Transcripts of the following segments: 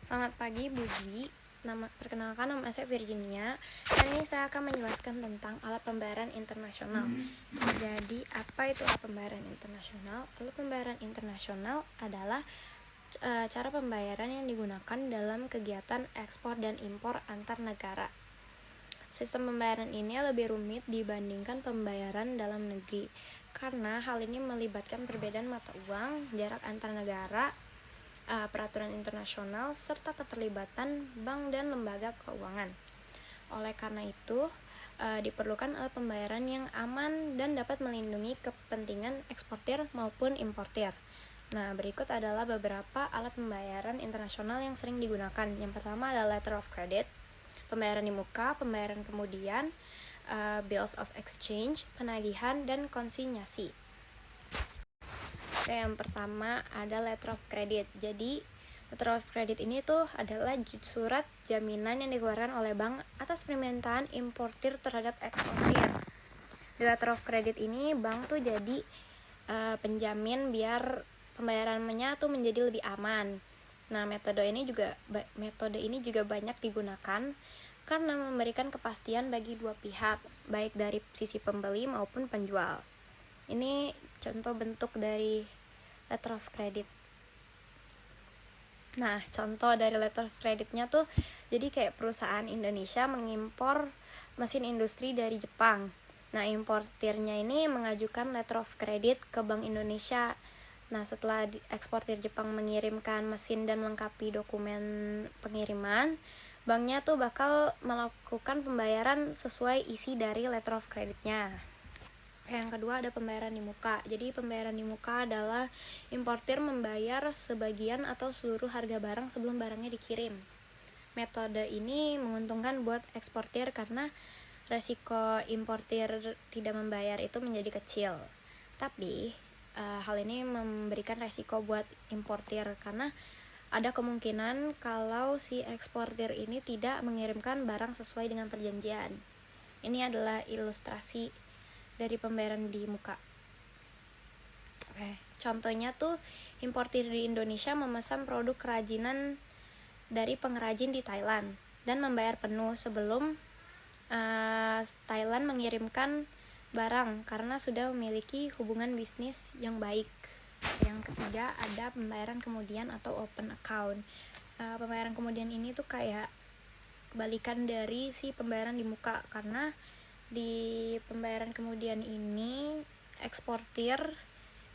Selamat pagi Bu Dwi. Perkenalkan, nama saya Virginia. Kali ini saya akan menjelaskan tentang alat pembayaran internasional. Jadi, apa itu alat pembayaran internasional? Alat pembayaran internasional adalah cara pembayaran yang digunakan dalam kegiatan ekspor dan impor antar negara. Sistem pembayaran ini lebih rumit dibandingkan pembayaran dalam negeri, karena hal ini melibatkan perbedaan mata uang, jarak antar negara, peraturan internasional, serta keterlibatan bank dan lembaga keuangan. Oleh karena itu, diperlukan alat pembayaran yang aman dan dapat melindungi kepentingan eksportir maupun importir. Nah, berikut adalah beberapa alat pembayaran internasional yang sering digunakan. Yang pertama adalah letter of credit, pembayaran di muka, pembayaran kemudian, bills of exchange, penagihan, dan konsinyasi. Oke, yang pertama ada letter of credit. Jadi, letter of credit ini tuh adalah surat jaminan yang dikeluarkan oleh bank atas permintaan importir terhadap eksportir. Di letter of credit ini, bank tuh jadi penjamin biar pembayarannya tuh menjadi lebih aman. Nah, metode ini juga banyak digunakan karena memberikan kepastian bagi dua pihak, baik dari sisi pembeli maupun penjual. Ini contoh bentuk dari letter of credit. Nah, contoh dari letter of creditnya tuh jadi kayak perusahaan Indonesia mengimpor mesin industri dari Jepang. Nah, importirnya ini mengajukan letter of credit ke Bank Indonesia. Nah, setelah eksportir Jepang mengirimkan mesin dan melengkapi dokumen pengiriman, banknya tuh bakal melakukan pembayaran sesuai isi dari letter of creditnya. Yang kedua ada pembayaran di muka. Jadi pembayaran di muka adalah importir membayar sebagian atau seluruh harga barang sebelum barangnya dikirim. Metode ini menguntungkan buat eksportir karena resiko importir tidak membayar itu menjadi kecil. Tapi hal ini memberikan resiko buat importir karena ada kemungkinan kalau si eksportir ini tidak mengirimkan barang sesuai dengan perjanjian. Ini adalah ilustrasi dari pembayaran di muka. Oke, contohnya tuh importir di Indonesia memesan produk kerajinan dari pengrajin di Thailand dan membayar penuh sebelum Thailand mengirimkan barang karena sudah memiliki hubungan bisnis yang baik. Yang ketiga ada pembayaran kemudian atau open account. Pembayaran kemudian ini tuh kayak balikan dari si pembayaran di muka, karena di pembayaran kemudian ini eksportir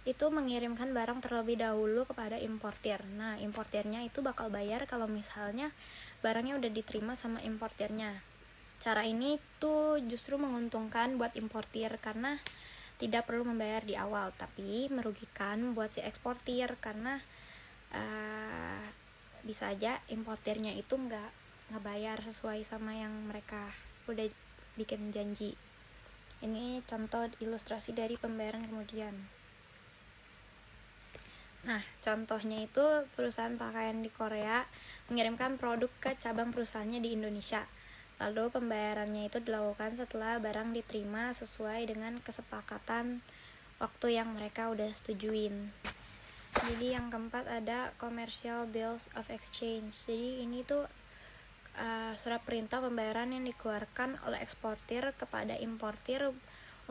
itu mengirimkan barang terlebih dahulu kepada importir. Nah, importirnya itu bakal bayar kalau misalnya barangnya udah diterima sama importirnya. Cara ini tuh justru menguntungkan buat importir karena tidak perlu membayar di awal, tapi merugikan buat si eksportir karena bisa aja importirnya itu nggak bayar sesuai sama yang mereka udah bikin janji. Ini contoh ilustrasi dari pembayaran kemudian. Nah, contohnya itu perusahaan pakaian di Korea mengirimkan produk ke cabang perusahaannya di Indonesia. Lalu pembayarannya itu dilakukan setelah barang diterima sesuai dengan kesepakatan waktu yang mereka udah setujuin. Jadi yang keempat ada commercial bills of exchange. Jadi ini tuh surat perintah pembayaran yang dikeluarkan oleh eksportir kepada importir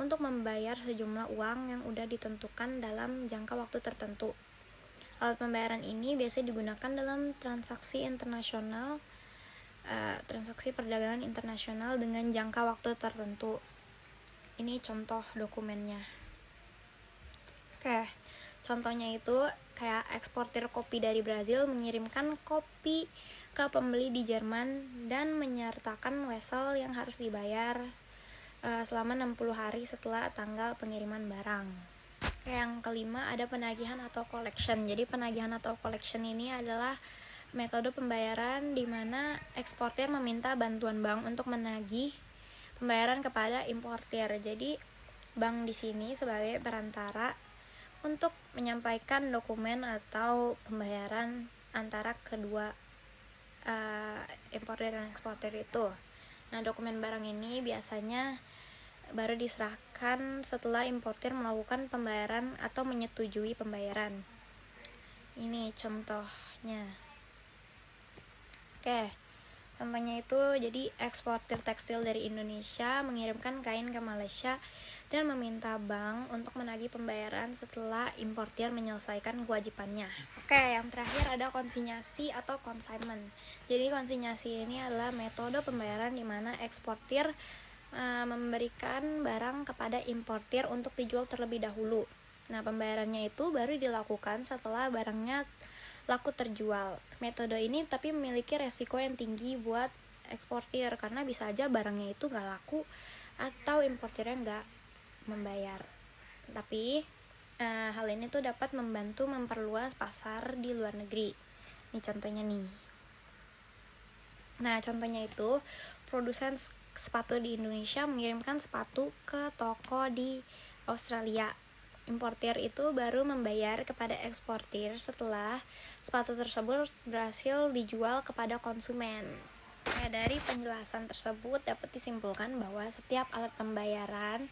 untuk membayar sejumlah uang yang udah ditentukan dalam jangka waktu tertentu. Alat pembayaran ini biasanya digunakan dalam transaksi internasional, transaksi perdagangan internasional dengan jangka waktu tertentu. Ini contoh dokumennya. Oke, contohnya itu kayak eksportir kopi dari Brazil mengirimkan kopi ke pembeli di Jerman dan menyertakan wesel yang harus dibayar selama 60 hari setelah tanggal pengiriman barang. Yang kelima ada penagihan atau collection. Jadi penagihan atau collection ini adalah metode pembayaran di mana eksportir meminta bantuan bank untuk menagih pembayaran kepada importir. Jadi bank di sini sebagai perantara untuk menyampaikan dokumen atau pembayaran antara kedua importir dan eksportir itu. Nah, dokumen barang ini biasanya baru diserahkan setelah importir melakukan pembayaran atau menyetujui pembayaran. Ini contohnya. Oke, contohnya itu jadi eksportir tekstil dari Indonesia mengirimkan kain ke Malaysia dan meminta bank untuk menagih pembayaran setelah importir menyelesaikan kewajibannya. Oke, yang terakhir ada konsinyasi atau consignment. Jadi konsinyasi ini adalah metode pembayaran di mana eksportir memberikan barang kepada importir untuk dijual terlebih dahulu. Nah, pembayarannya itu baru dilakukan setelah barangnya laku terjual. Metode ini tapi memiliki resiko yang tinggi buat eksportir karena bisa aja barangnya itu gak laku atau importirnya gak membayar. Tapi hal ini tuh dapat membantu memperluas pasar di luar negeri. Ini contohnya nih. Nah, contohnya itu produsen sepatu di Indonesia mengirimkan sepatu ke toko di Australia. Importir itu baru membayar kepada eksportir setelah sepatu tersebut berhasil dijual kepada konsumen. Nah, dari penjelasan tersebut dapat disimpulkan bahwa setiap alat pembayaran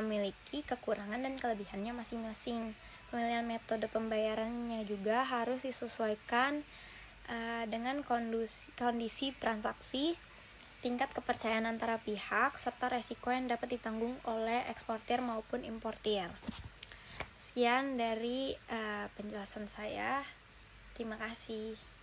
memiliki kekurangan dan kelebihannya masing-masing. Pemilihan metode pembayarannya juga harus disesuaikan dengan kondisi transaksi, tingkat kepercayaan antara pihak, serta resiko yang dapat ditanggung oleh eksportir maupun importir. Sekian dari penjelasan saya. Terima kasih.